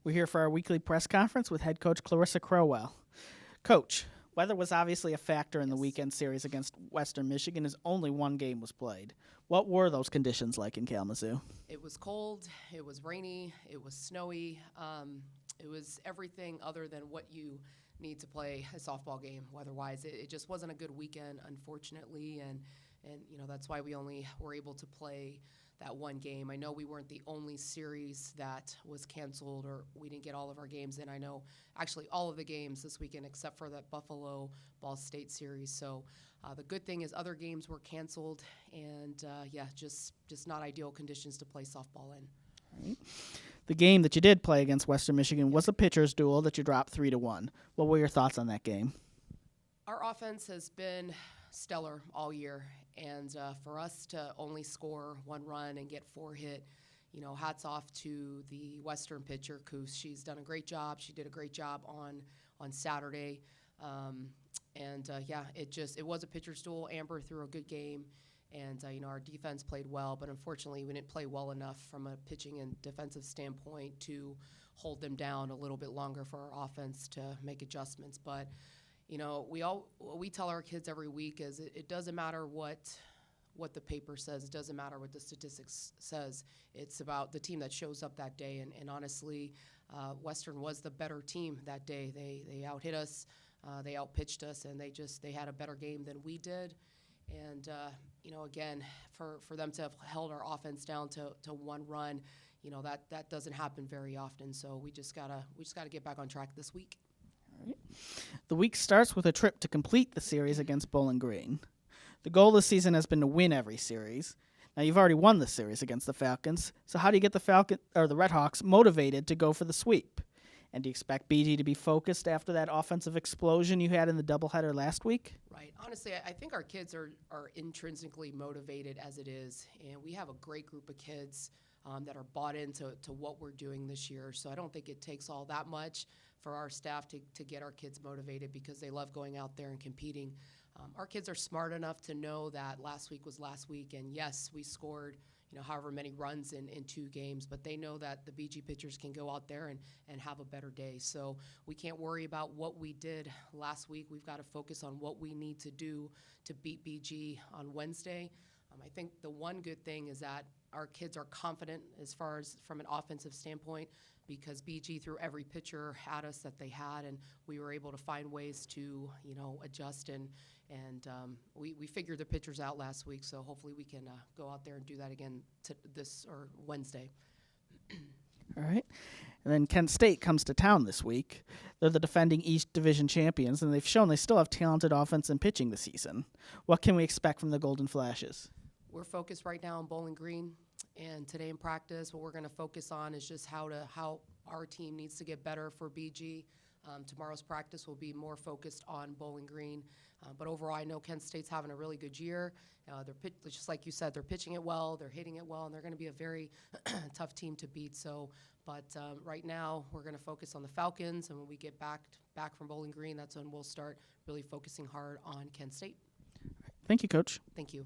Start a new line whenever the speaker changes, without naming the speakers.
We're here for our weekly press conference with head coach Clarissa Crowell. Coach, weather was obviously a factor in the weekend series against Western Michigan as only one game was played. What were those conditions like in Kalamazoo?
It was cold, it was rainy, it was snowy. It was everything other than what you need to play a softball game weather-wise. It just wasn't a good weekend, unfortunately, and that's why we only were able to play that one game. I know we weren't the only series that was canceled or we didn't get all of our games in. I know actually all of the games this weekend except for that Buffalo Ball State series. So the good thing is other games were canceled, and just not ideal conditions to play softball in.
All right. The game that you did play against Western Michigan was a pitcher's duel that you dropped 3-1. What were your thoughts on that game?
Our offense has been stellar all year, and for us to only score one run and get 4 hit, hats off to the Western pitcher, Coos. She's done a great job. She did a great job on Saturday. It was a pitcher's duel. Amber threw a good game, and our defense played well, but unfortunately we didn't play well enough from a pitching and defensive standpoint to hold them down a little bit longer for our offense to make adjustments. But we tell our kids every week is it doesn't matter what the paper says. It doesn't matter what the statistics says. It's about the team that shows up that day. And honestly, Western was the better team that day. They out-hit us, they out-pitched us, and they had a better game than we did. And again, for them to have held our offense down to one run, that doesn't happen very often. So we just gotta get back on track this week.
All right. The week starts with a trip to complete the series against Bowling Green. The goal this season has been to win every series. Now you've already won the series against the Falcons, so how do you get the Redhawks motivated to go for the sweep? And do you expect BG to be focused after that offensive explosion you had in the doubleheader last week?
Right. Honestly, I think our kids are intrinsically motivated as it is, and we have a great group of kids that are bought into what we're doing this year. So I don't think it takes all that much for our staff to get our kids motivated because they love going out there and competing. Our kids are smart enough to know that last week was last week, and yes, we scored however many runs in 2 games, but they know that the BG pitchers can go out there and have a better day. So we can't worry about what we did last week. We've got to focus on what we need to do to beat BG on Wednesday. I think the one good thing is that our kids are confident as far as from an offensive standpoint because BG threw every pitcher at us that they had, and we were able to find ways to adjust and we figured the pitchers out last week, so hopefully we can go out there and do that again this or Wednesday.
All right. And then Kent State comes to town this week. They're the defending East Division champions, and they've shown they still have talented offense and pitching this season. What can we expect from the Golden Flashes?
We're focused right now on Bowling Green, and today in practice, what we're going to focus on is just how our team needs to get better for BG. Tomorrow's practice will be more focused on Bowling Green. But overall, I know Kent State's having a really good year. Just like you said, they're pitching it well, they're hitting it well, and they're going to be a very tough team to beat. But right now, we're going to focus on the Falcons, and when we get back from Bowling Green, that's when we'll start really focusing hard on Kent State.
Thank you, Coach.
Thank you.